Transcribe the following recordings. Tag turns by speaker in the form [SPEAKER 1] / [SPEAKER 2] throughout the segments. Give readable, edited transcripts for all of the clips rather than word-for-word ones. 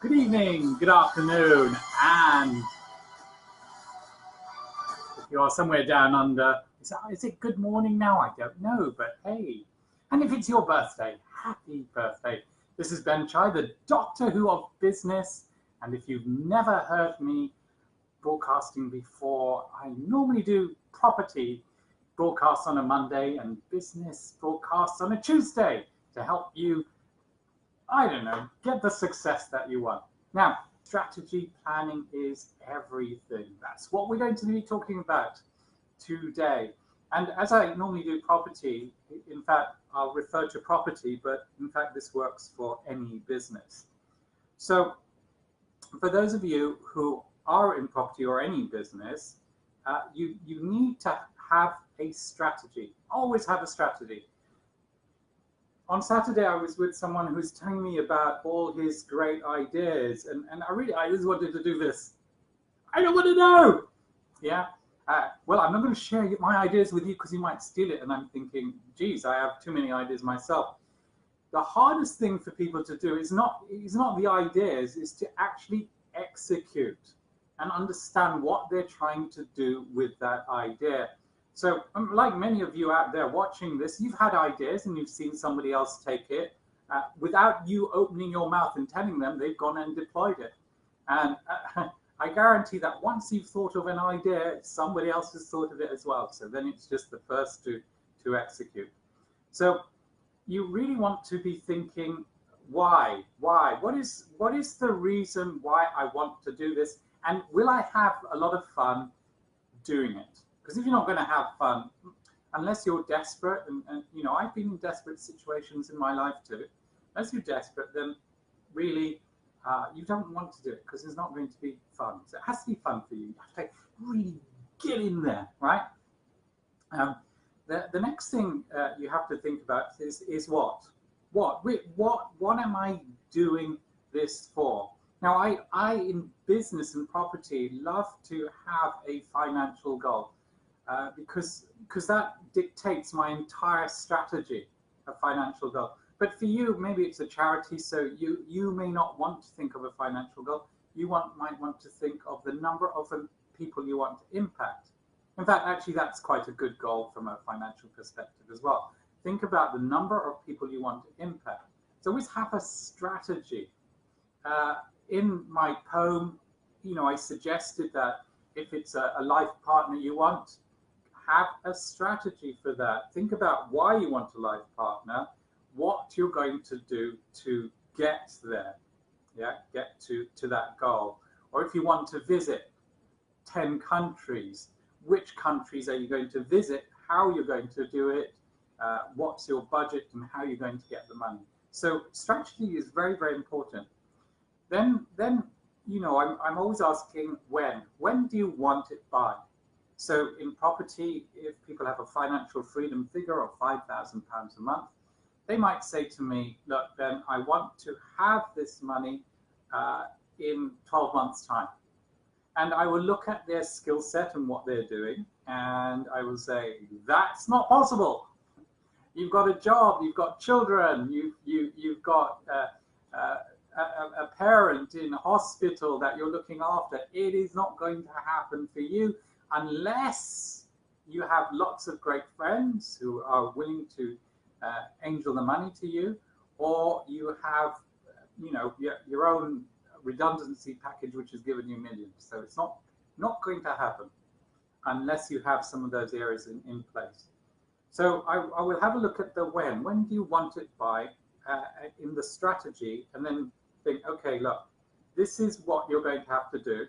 [SPEAKER 1] Good evening, good afternoon, and if you're somewhere down under, is it good morning now? I don't know, but hey. And if it's your birthday, happy birthday. This is Ben Chai, the Doctor Who of business, and if you've never heard me broadcasting before, I normally do property broadcasts on a Monday and business broadcasts on a Tuesday to help you, I don't know, get the success that you want. Now, strategy planning is everything. That's what we're going to be talking about today. And as I normally do property, in fact, I'll refer to property, but in fact, this works for any business. So for those of you who are in property or any business, you need to have a strategy. Always have a strategy. On Saturday, I was with someone who's telling me about all his great ideas, and I just wanted to do this. I don't want to know. Yeah. Well, I'm not going to share my ideas with you because you might steal it. And I'm thinking, geez, I have too many ideas myself. The hardest thing for people to do is not the ideas, is to actually execute and understand what they're trying to do with that idea. So like many of you out there watching this, you've had ideas and you've seen somebody else take it. Without you opening your mouth and telling them, they've gone and deployed it. And I guarantee that once you've thought of an idea, somebody else has thought of it as well. So then it's just the first to execute. So you really want to be thinking, why? What is the reason why I want to do this? And will I have a lot of fun doing it? Because if you're not going to have fun, unless you're desperate, and you know, I've been in desperate situations in my life too. Unless you're desperate, then really you don't want to do it because it's not going to be fun. So it has to be fun for you. You have to really get in there, right? The next thing you have to think about is what am I doing this for? Now, I in business and property love to have a financial goal. Because that dictates my entire strategy, a financial goal. But for you, maybe it's a charity, so you may not want to think of a financial goal. You might want to think of the number of people you want to impact. In fact, actually, that's quite a good goal from a financial perspective as well. Think about the number of people you want to impact. So always have a strategy. In my poem, you know, I suggested that if it's a life partner you want, have a strategy for that. Think about why you want a life partner, what you're going to do to get there, get to that goal. Or if you want to visit 10 countries, which countries are you going to visit, how you're going to do it, what's your budget, and how you're going to get the money. So strategy is very, very important. Then you know, I'm always asking when do you want it by? So in property, if people have a financial freedom figure of £5,000 a month, they might say to me, look, Ben, I want to have this money in 12 months' time. And I will look at their skill set and what they're doing, and I will say, that's not possible. You've got a job, you've got children, you've got a parent in a hospital that you're looking after. It is not going to happen for you unless you have lots of great friends who are willing to angel the money to you, or you have, you know, your own redundancy package which has given you millions. So it's not going to happen unless you have some of those areas in place. So I will have a look at the when. When do you want it by in the strategy, and then think, okay, look, this is what you're going to have to do.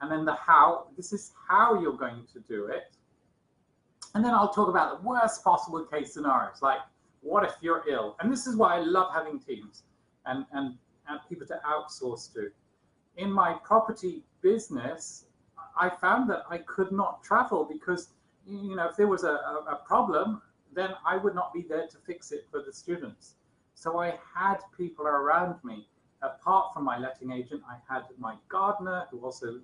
[SPEAKER 1] And then the how, this is how you're going to do it. And then I'll talk about the worst possible case scenarios, like what if you're ill? And this is why I love having teams and people to outsource to. In my property business, I found that I could not travel because, you know, if there was a problem, then I would not be there to fix it for the students. So I had people around me. Apart from my letting agent, I had my gardener who also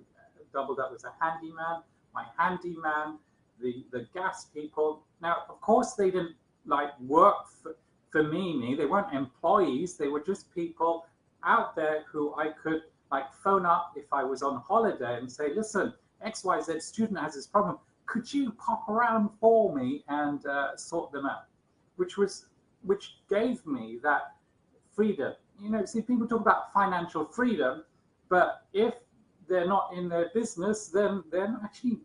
[SPEAKER 1] doubled up as a handyman, my handyman, the gas people. Now, of course, they didn't like work for me. They weren't employees. They were just people out there who I could like phone up if I was on holiday and say, listen, XYZ student has this problem. Could you pop around for me and sort them out? Which gave me that freedom. You know, see, people talk about financial freedom, but if they're not in their business, then they're actually,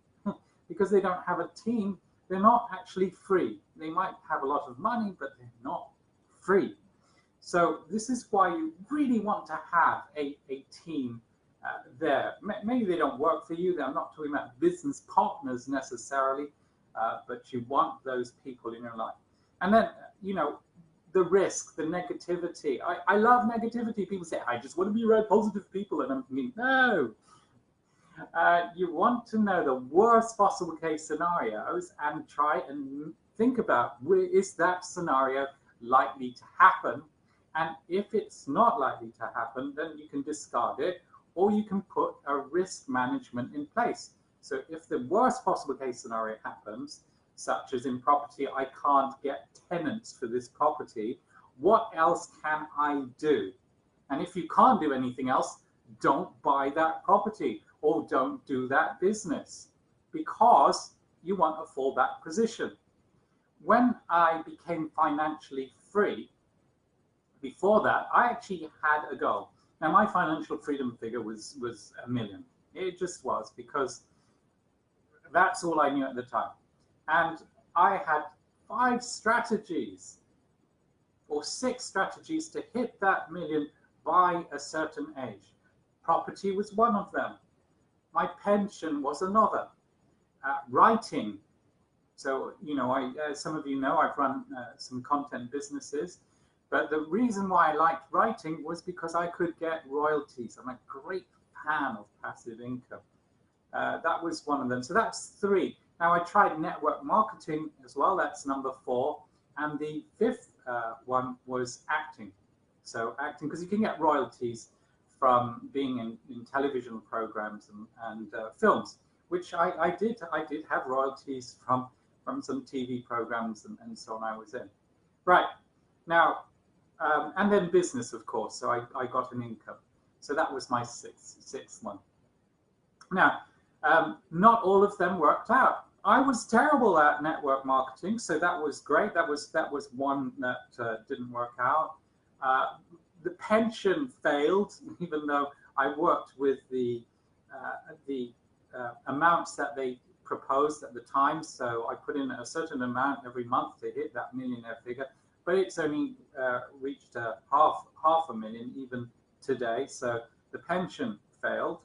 [SPEAKER 1] because they don't have a team, they're not actually free. They might have a lot of money, but they're not free. So this is why you really want to have a team there. Maybe they don't work for you. I'm not talking about business partners necessarily, but you want those people in your life. And then, you know, the risk, the negativity. I love negativity. People say, I just want to be around positive people. And I'm thinking, no. You want to know the worst possible case scenarios and try and think about, is that scenario likely to happen? And if it's not likely to happen, then you can discard it, or you can put a risk management in place. So if the worst possible case scenario happens, such as in property, I can't get tenants for this property, what else can I do? And if you can't do anything else, don't buy that property or don't do that business, because you want a fallback position. When I became financially free, before that, I actually had a goal. Now, my financial freedom figure was $1 million. It just was, because that's all I knew at the time. And I had 5 strategies or 6 strategies to hit that $1 million by a certain age. Property was one of them. My pension was another. Writing. So, you know, some of you know I've run some content businesses. But the reason why I liked writing was because I could get royalties. I'm a great fan of passive income. That was one of them. So that's 3. Now I tried network marketing as well. That's number 4. And the 5th one was acting. So acting, because you can get royalties from being in television programs and films, which I did have royalties from some TV programs and so on I was in. Right. Now, and then business, of course. So I got an income. So that was my sixth one. Now, not all of them worked out. I was terrible at network marketing, so that was great. That was one that didn't work out. The pension failed, even though I worked with the amounts that they proposed at the time. So I put in a certain amount every month to hit that millionaire figure. But it's only reached half a million even today. So the pension failed.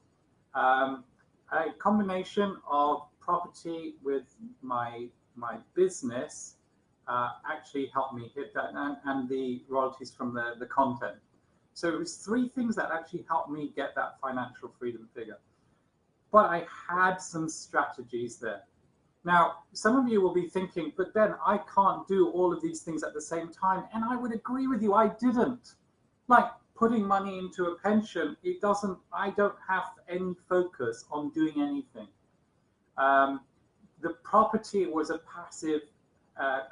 [SPEAKER 1] A combination of property with my business actually helped me hit that, and the royalties from the content. So it was 3 things that actually helped me get that financial freedom figure. But I had some strategies there. Now, some of you will be thinking, but then I can't do all of these things at the same time. And I would agree with you, I didn't. Like putting money into a pension, I don't have any focus on doing anything. The property was a passive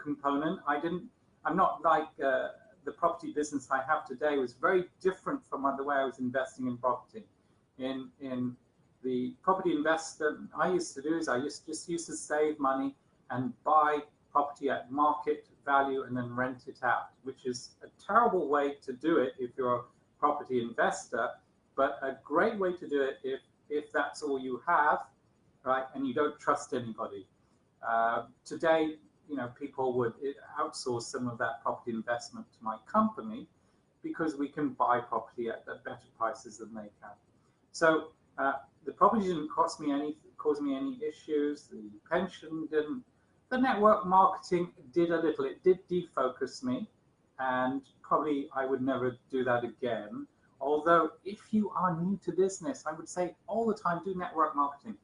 [SPEAKER 1] component. I'm not like the property business I have today was very different from the way I was investing in property. In the property investor I used to do is I just used to save money and buy property at market value and then rent it out, which is a terrible way to do it if you're a property investor, but a great way to do it if that's all you have, right, and you don't trust anybody. Today, you know, people would outsource some of that property investment to my company because we can buy property at better prices than they can. So the property didn't cause me any issues. The pension didn't. The network marketing did a little. It did defocus me, and probably I would never do that again. Although if you are new to business, I would say all the time do network marketing.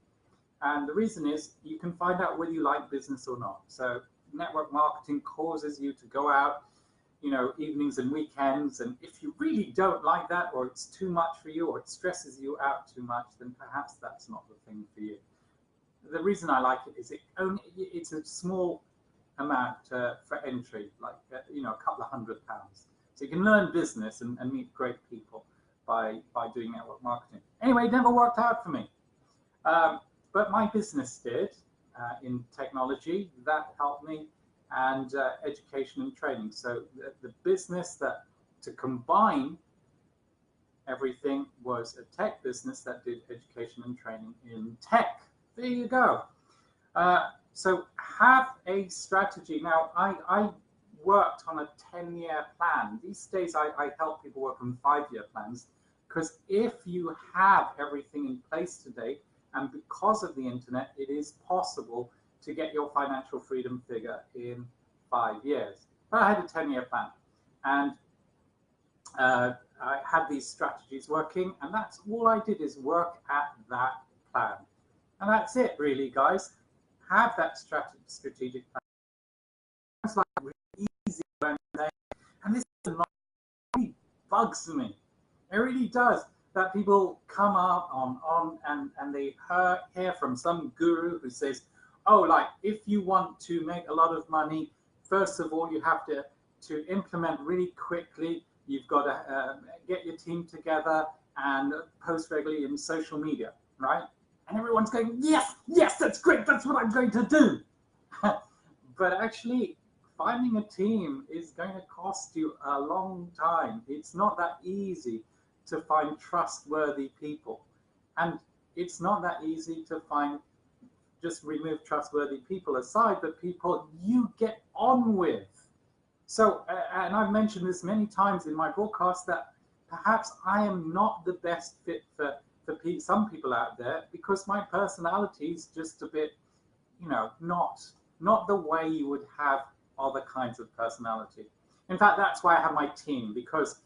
[SPEAKER 1] And the reason is you can find out whether you like business or not. So network marketing causes you to go out, you know, evenings and weekends. And if you really don't like that, or it's too much for you, or it stresses you out too much, then perhaps that's not the thing for you. The reason I like it is it's a small amount for entry, like, you know, a couple of £100. So you can learn business and meet great people. by doing network marketing. Anyway, it never worked out for me. But my business did in technology. That helped me, and education and training. So the business that to combine everything was a tech business that did education and training in tech. There you go. So have a strategy. Now, I worked on a 10-year plan. These days, I help people work on 5-year plans, because if you have everything in place today, and because of the internet, it is possible to get your financial freedom figure in 5 years. But I had a 10-year plan, and I had these strategies working, and that's all I did, is work at that plan. And that's it, really, guys. Have that strategic plan. It's like really easy, and this really bugs me. It really does, that people come up on and they hear from some guru who says, oh, like, if you want to make a lot of money, first of all, you have to implement really quickly. You've got to get your team together and post regularly in social media, right? And everyone's going, yes, yes, that's great, that's what I'm going to do. But actually, finding a team is going to cost you a long time. It's not that easy to find trustworthy people. And it's not that easy to find, just remove trustworthy people aside, but people you get on with. So, and I've mentioned this many times in my broadcast, that perhaps I am not the best fit for some people out there, because my personality is just a bit, you know, not the way you would have other kinds of personality. In fact, that's why I have my team, because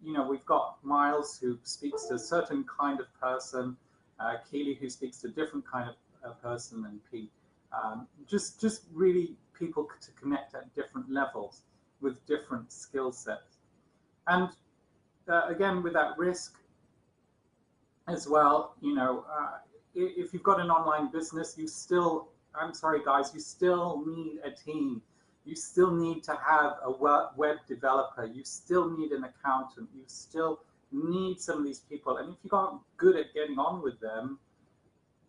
[SPEAKER 1] you know, we've got Miles, who speaks to a certain kind of person, Keely, who speaks to a different kind of person, and Pete. Just really people to connect at different levels with different skill sets. And again, with that risk as well, you know, if you've got an online business, you still, I'm sorry guys, you still need a team. You still need to have a web developer. You still need an accountant. You still need some of these people. And if you aren't good at getting on with them,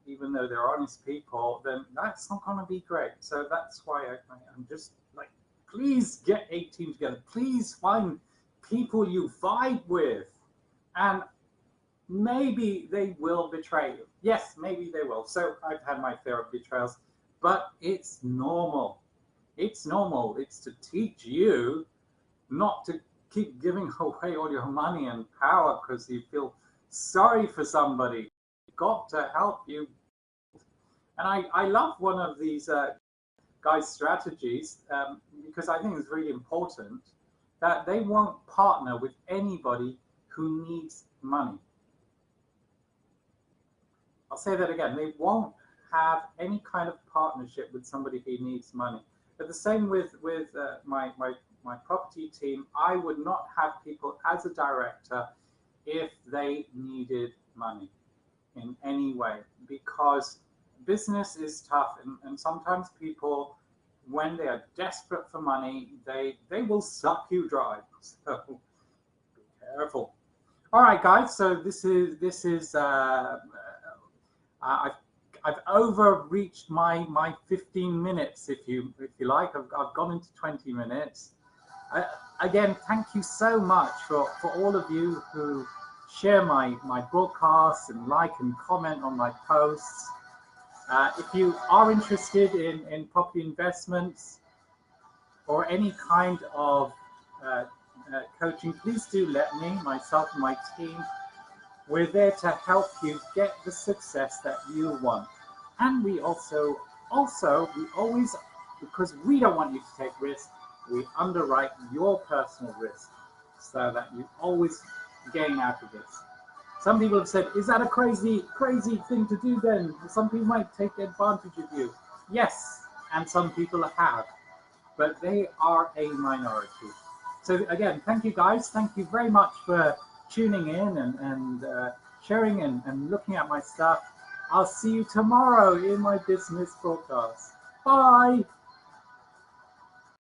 [SPEAKER 1] even though they're honest people, then that's not going to be great. So that's why I'm just like, please get a team together. Please find people you vibe with. And maybe they will betray you. Yes, maybe they will. So I've had my fair of betrayals, but it's normal. It's normal. It's to teach you not to keep giving away all your money and power because you feel sorry for somebody. You've got to help you. And I love one of these guys' strategies because I think it's really important, that they won't partner with anybody who needs money. I'll say that again. They won't have any kind of partnership with somebody who needs money. But the same with my property team. I would not have people as a director if they needed money in any way, because business is tough, and sometimes people, when they are desperate for money, they will suck you dry. So be careful. All right, guys. So this is I've overreached my 15 minutes, if you like. I've gone into 20 minutes. Again, thank you so much for all of you who share my broadcasts and like and comment on my posts. If you are interested in property investments or any kind of coaching, please do let me, myself and my team, we're there to help you get the success that you want. And we also we always, because we don't want you to take risks, we underwrite your personal risk so that you always gain out of this. Some people have said, is that a crazy thing to do then? Some people might take advantage of you. Yes, and some people have, but they are a minority. So again, thank you guys. Thank you very much for tuning in and sharing and looking at my stuff. I'll see you tomorrow in my business broadcast. Bye.